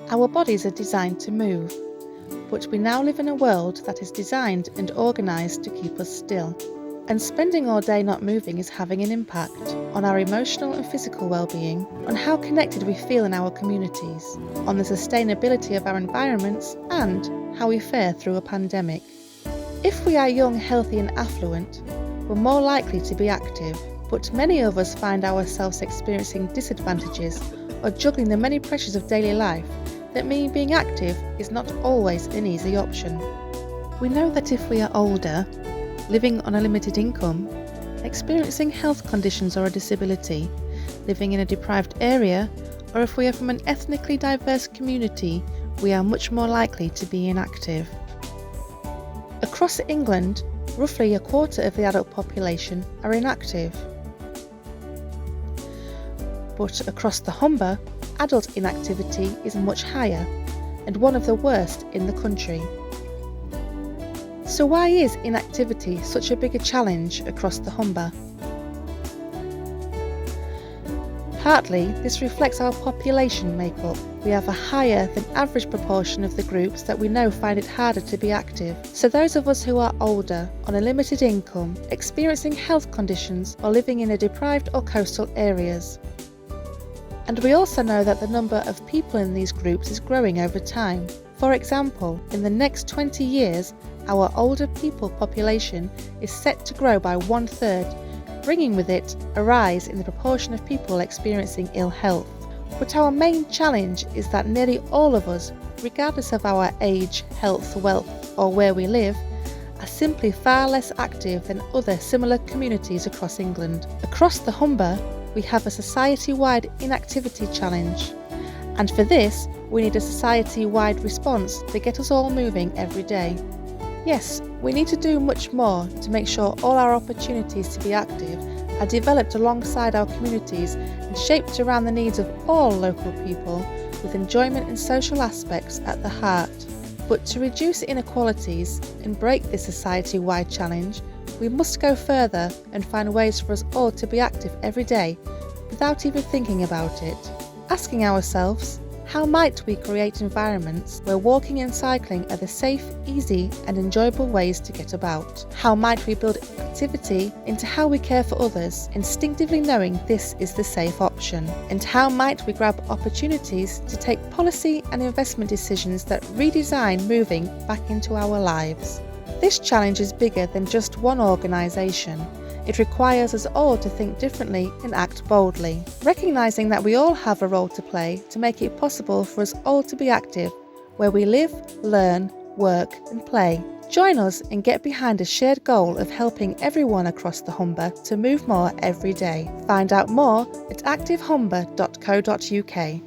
Our bodies are designed to move, but we now live in a world that is designed and organised to keep us still. And spending all day not moving is having an impact on our emotional and physical well-being, on how connected we feel in our communities, on the sustainability of our environments, and how we fare through a pandemic. If we are young, healthy and affluent, we're more likely to be active, but many of us find ourselves experiencing disadvantages or juggling the many pressures of daily life that mean being active is not always an easy option. We know that if we are older, living on a limited income, experiencing health conditions or a disability, living in a deprived area, or if we are from an ethnically diverse community, we are much more likely to be inactive. Across England, roughly a quarter of the adult population are inactive. But across the Humber, adult inactivity is much higher and one of the worst in the country. So why is inactivity such a bigger challenge across the Humber? Partly, this reflects our population makeup. We have a higher than average proportion of the groups that we know find it harder to be active. So those of us who are older, on a limited income, experiencing health conditions or living in a deprived or coastal areas. And we also know that the number of people in these groups is growing over time. For example, in the next 20 years, our older people population is set to grow by 1/3, bringing with it a rise in the proportion of people experiencing ill health. But our main challenge is that nearly all of us, regardless of our age, health, wealth, or where we live, are simply far less active than other similar communities across England. Across the Humber, we have a society-wide inactivity challenge, and for this, we need a society-wide response to get us all moving every day. Yes, we need to do much more to make sure all our opportunities to be active are developed alongside our communities and shaped around the needs of all local people, with enjoyment and social aspects at the heart. But to reduce inequalities and break this society-wide challenge, we must go further and find ways for us all to be active every day without even thinking about it. Asking ourselves, how might we create environments where walking and cycling are the safe, easy and enjoyable ways to get about? How might we build activity into how we care for others, instinctively knowing this is the safe option? And how might we grab opportunities to take policy and investment decisions that redesign moving back into our lives? This challenge is bigger than just one organisation. It requires us all to think differently and act boldly, recognising that we all have a role to play to make it possible for us all to be active where we live, learn, work and play. Join us and get behind a shared goal of helping everyone across the Humber to move more every day. Find out more at activehumber.co.uk.